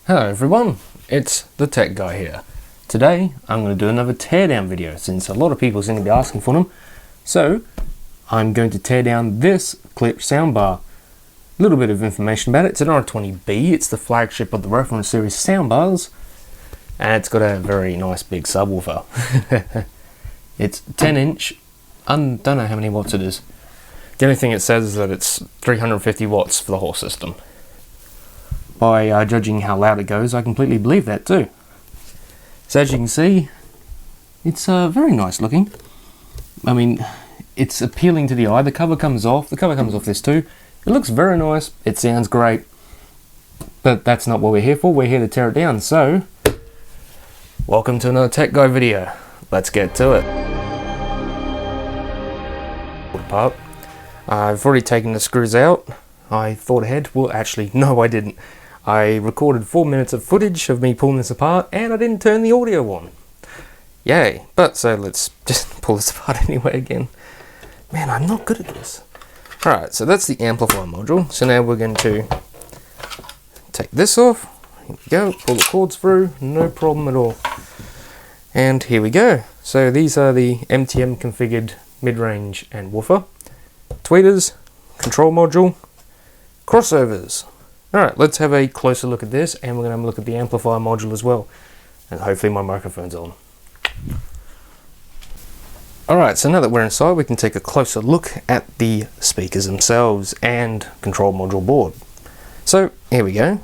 Hello everyone, it's the Tech Guy here. Today I'm going to do another teardown video since a lot of people seem to be asking for them. So I'm going to tear down this Klipsch Sound-bar. A little bit of information about it. It's an R20-B, it's the flagship of the reference series soundbars, and it's got a very nice big subwoofer. It's 10 inch, don't know how many watts it is. The only thing it says is that it's 350 watts for the whole system. By judging how loud it goes, I completely believe that too. So as you can see, it's very nice looking. I mean, it's appealing to the eye. The cover comes off this too. It looks very nice, it sounds great, but that's not what we're here for. We're here to tear it down. So, welcome to another Tech Guy video. Let's get to it. Apart. I've already taken the screws out. I thought ahead. Well, actually, no, I didn't. I recorded 4 minutes of footage of me pulling this apart, and I didn't turn the audio on. Yay. But, so let's just pull this apart anyway again. Man, I'm not good at this. Alright, so that's the amplifier module. So now we're going to take this off. Here we go. Pull the cords through. No problem at all. And here we go. So these are the MTM configured mid-range and woofer, tweeters, control module, crossovers. Alright, let's have a closer look at this, and we're going to have a look at the amplifier module as well. And hopefully my microphone's on. Alright, so now that we're inside, we can take a closer look at the speakers themselves and control module board. So, here we go.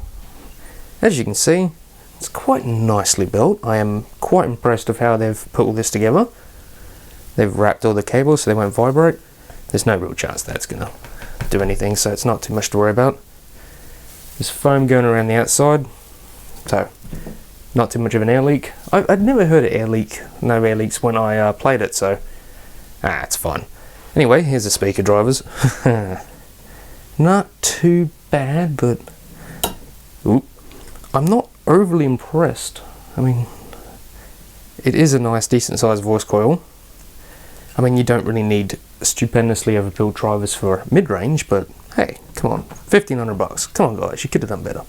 As you can see, it's quite nicely built. I am quite impressed with how they've put all this together. They've wrapped all the cables so they won't vibrate. There's no real chance that's going to do anything, so it's not too much to worry about. There's foam going around the outside, so not too much of an air leak. I'd never heard of air leak, no air leaks when I played it, so it's fine. Anyway, here's the speaker drivers. Not too bad, but I'm not overly impressed. I mean, it is a nice, decent sized voice coil. I mean, you don't really need stupendously overbuilt drivers for mid-range, but hey, come on, $1,500. Come on, guys, you could have done better.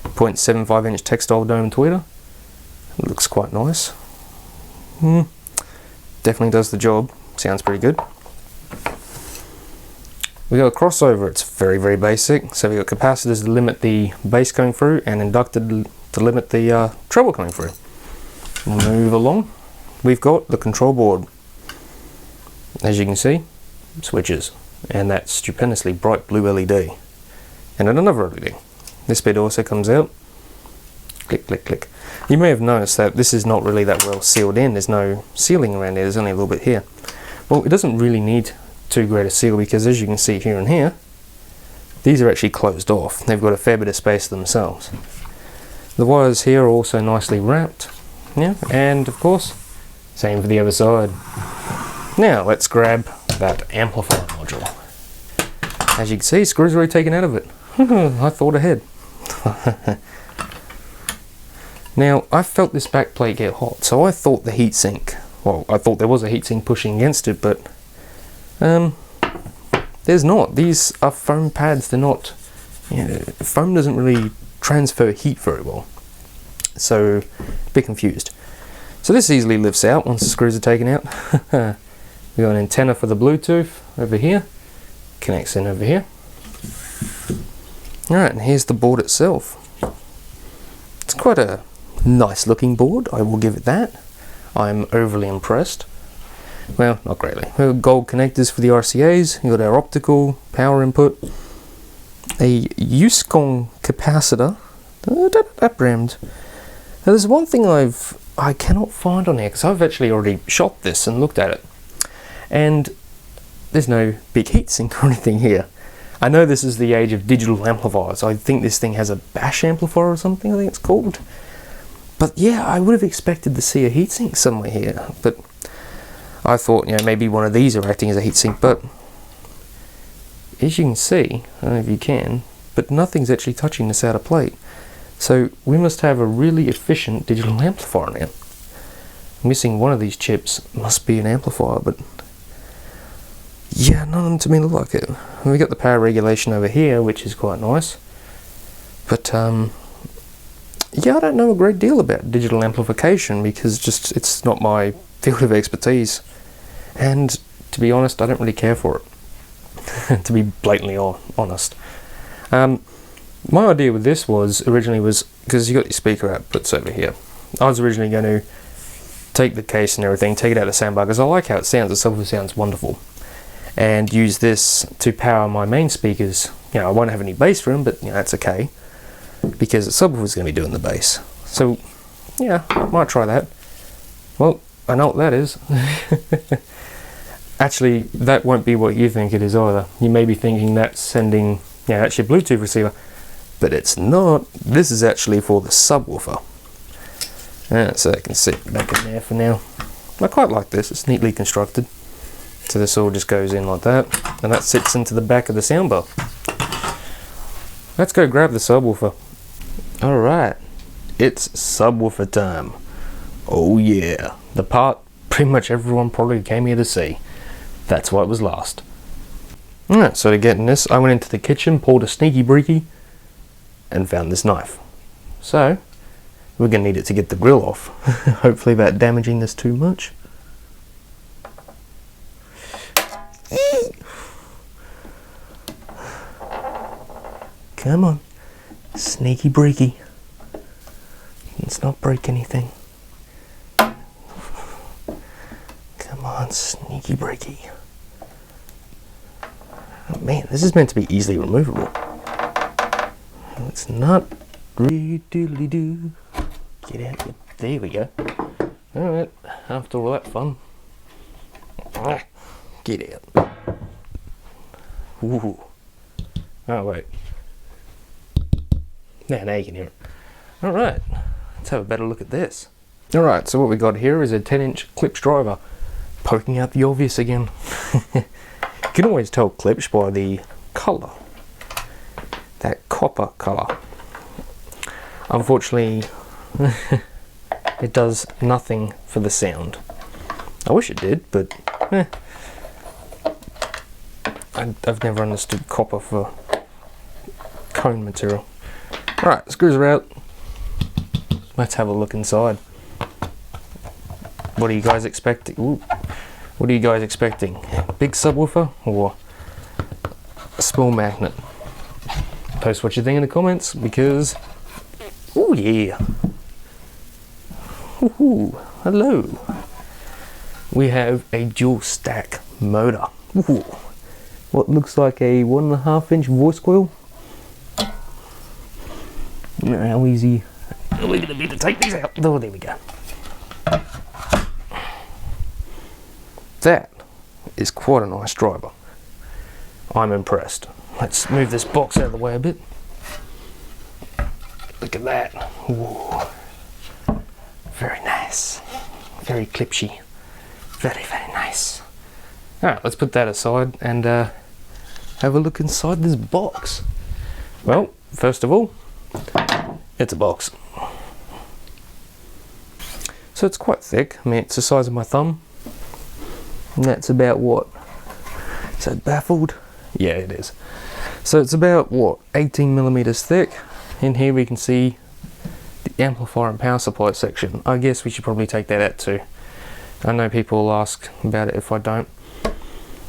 0.75 inch textile dome tweeter. It looks quite nice. Definitely does the job. Sounds pretty good. We got a crossover. It's very, very basic. So we got capacitors to limit the bass going through, and inductor to limit the treble coming through. Move along. We've got the control board. As you can see, switches, and that stupendously bright blue LED, and then another LED. This bit also comes out. Click, click, click. You may have noticed that this is not really that well sealed in. There's no sealing around here. There's only a little bit here. Well, it doesn't really need too great a seal, because as you can see here and here, these are actually closed off. They've got a fair bit of space themselves. The wires here are also nicely wrapped. Yeah, and of course, same for the other side. Now let's grab that amplifier module. As you can see, screws are already taken out of it. I thought ahead. Now, I felt this back plate get hot, so I thought the heatsink, well, I thought there was a heatsink pushing against it, but there's not. These are foam pads. They're not, foam doesn't really transfer heat very well, so a bit confused. So this easily lifts out once the screws are taken out. We got an antenna for the Bluetooth over here, connects in over here. Alright, and here's the board itself. It's quite a nice looking board, I will give it that. I'm overly impressed. Well, not greatly. We've got gold connectors for the RCAs, we've got our optical power input, a USCON capacitor, that brimmed. Now there's one thing I cannot find on here, because I've actually already shot this and looked at it. And there's no big heatsink or anything here. I know this is the age of digital amplifiers. I think this thing has a bash amplifier or something, I think it's called. But yeah, I would have expected to see a heatsink somewhere here. But I thought, maybe one of these are acting as a heatsink. But as you can see, I don't know if you can, but nothing's actually touching this outer plate. So we must have a really efficient digital amplifier now. Missing one of these chips must be an amplifier, but yeah, none of them to me look like it. And we got the power regulation over here, which is quite nice. But yeah, I don't know a great deal about digital amplification because just it's not my field of expertise. And to be honest, I don't really care for it, to be blatantly honest. My idea with this originally was, because you got your speaker outputs over here, I was originally going to take the case and everything, take it out of the SoundBar, because I like how it sounds, the subwoofer sounds wonderful, and use this to power my main speakers. You know, I won't have any bass for them, but you know, that's okay, because the subwoofer's going to be doing the bass. So, yeah, I might try that. Well, I know what that is. Actually, that won't be what you think it is either. You may be thinking that's sending, yeah, that's your Bluetooth receiver, but it's not. This is actually for the subwoofer. So I can sit back in there for now. I quite like this, it's neatly constructed. So this all just goes in like that, and that sits into the back of the soundbar. Let's go grab the subwoofer. Alright, it's subwoofer time. Oh yeah, the part pretty much everyone probably came here to see. That's why it was last. Alright, so to get in this, I went into the kitchen, pulled a sneaky breaky, and found this knife. So, we're going to need it to get the grill off. Hopefully without damaging this too much. Come on, sneaky breaky. Let's not break anything. Come on, sneaky breaky. Oh man, this is meant to be easily removable. It's not. Doodly-doo. Get out. There we go. Alright, after all that fun. Get out. Ooh. Oh wait. Now you can hear it. Alright, let's have a better look at this. Alright, so what we got here is a 10-inch Klipsch driver. Poking out the obvious again. You can always tell Klipsch by the colour. That copper colour. Unfortunately, it does nothing for the sound. I wish it did, but I've never understood copper for cone material. Alright, screws are out. Let's have a look inside. What are you guys expecting? Ooh. What are you guys expecting? Big subwoofer or a small magnet? Post what you think in the comments, because oh yeah. Ooh, hello. We have a dual stack motor. Ooh. What looks like a 1.5-inch voice coil. How easy are we going to be to take these out? Oh, there we go. That is quite a nice driver. I'm impressed. Let's move this box out of the way a bit. Look at that. Ooh. Very nice. Very clipshy. Very, very nice. Alright, let's put that aside and have a look inside this box. Well, first of all, it's a box. So it's quite thick. I mean, it's the size of my thumb. And that's about what? Is that baffled? Yeah, it is. So it's about what? 18 millimeters thick. In here we can see the amplifier and power supply section. I guess we should probably take that out too. I know people will ask about it if I don't.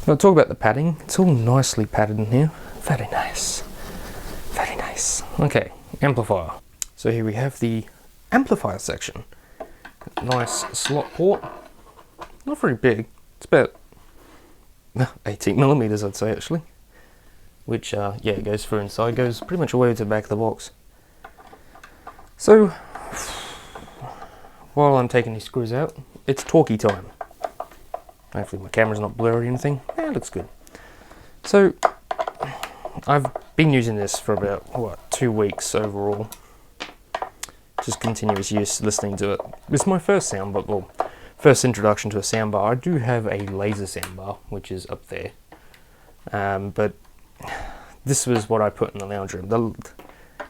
I'll talk about the padding. It's all nicely padded in here. Very nice. Very nice. Okay, amplifier. So here we have the amplifier section. Nice slot port. Not very big. It's about 18 millimeters, I'd say, actually. Which, yeah, it goes through inside. Goes pretty much all the way to the back of the box. So, while I'm taking these screws out, it's talkie time. Hopefully my camera's not blurry or anything. Yeah, it looks good. So, I've been using this for about, what, 2 weeks overall. Just continuous use, listening to it. It's my first soundbar, well, first introduction to a soundbar. I do have a laser soundbar, which is up there. But this was what I put in the lounge room.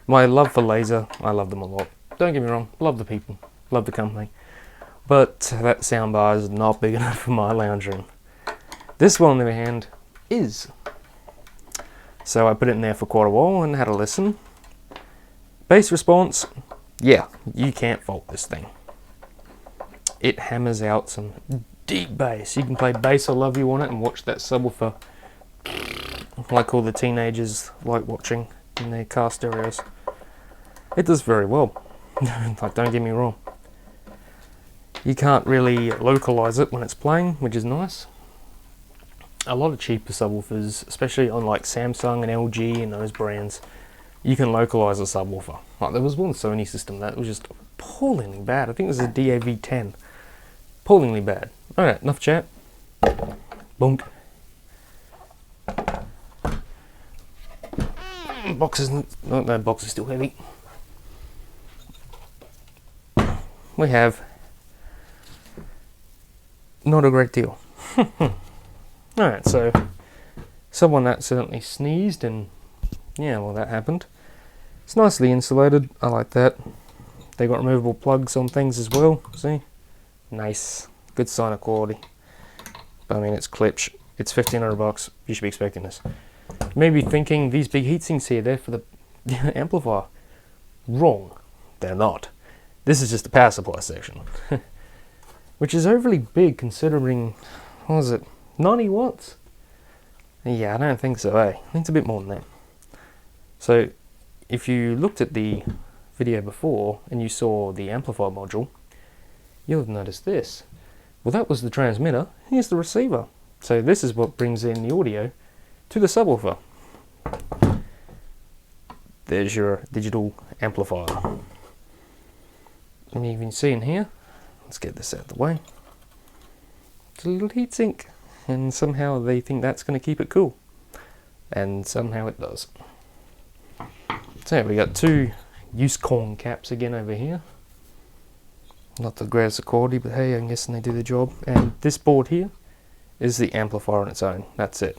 My love for laser, I love them a lot. Don't get me wrong, love the people, love the company. But that soundbar is not big enough for my lounge room. This one, on the other hand, is. So I put it in there for quite a while and had a listen. Bass response, yeah, you can't fault this thing. It hammers out some deep bass. You can play Bass I Love You on it and watch that subwoofer like all the teenagers like watching in their car stereos. It does very well. Like, don't get me wrong. You can't really localize it when it's playing, which is nice. A lot of cheaper subwoofers, especially on like Samsung and LG and those brands, you can localize a subwoofer. Like, there was one Sony system that was just appallingly bad. I think it was a DAV10. Appallingly bad. Alright, enough chat. Bonk. Box isn't... Oh, no, box is still heavy. We have... not a great deal. Alright, so... someone accidentally sneezed and... yeah, well, that happened. It's nicely insulated. I like that. They got removable plugs on things as well. See? Nice. Good sign of quality. But I mean, it's Klipsch. It's $1,500. You should be expecting this. You may be thinking these big heatsinks here, they're for the amplifier. Wrong. They're not. This is just the power supply section. Which is overly big considering, what was it, 90 watts? Yeah, I don't think so, eh? I think it's a bit more than that. So, if you looked at the video before and you saw the amplifier module, you'll have noticed this. Well, that was the transmitter. Here's the receiver. So this is what brings in the audio to the subwoofer. There's your digital amplifier. And you can see in here, let's get this out of the way. It's a little heatsink, and somehow they think that's going to keep it cool. And somehow it does. So we got two use corn caps again over here. Not the greatest of quality, but hey, I'm guessing they do the job. And this board here is the amplifier on its own. That's it.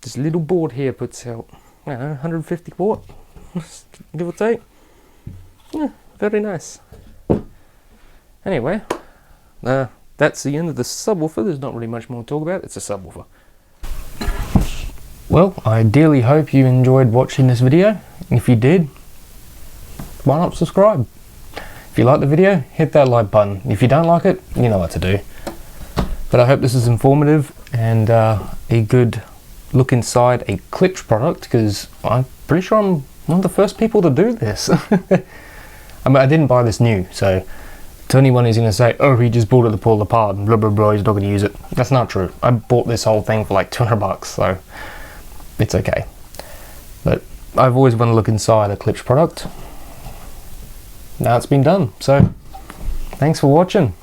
This little board here puts out, I don't know, 150 watt, give or take. Yeah, very nice. Anyway, that's the end of the subwoofer. There's not really much more to talk about. It's a subwoofer. Well, I dearly hope you enjoyed watching this video. If you did, why not subscribe? If you like the video, hit that like button. If you don't like it, you know what to do. But I hope this is informative and a good look inside a Klipsch product, because I'm pretty sure I'm one of the first people to do this. I mean, I didn't buy this new, so to anyone who's going to say, oh, he just bought it to pull it apart and blah blah blah, he's not going to use it. That's not true. I bought this whole thing for like $200, so it's okay. But I've always wanted to look inside a Klipsch product. Now it's been done, so thanks for watching.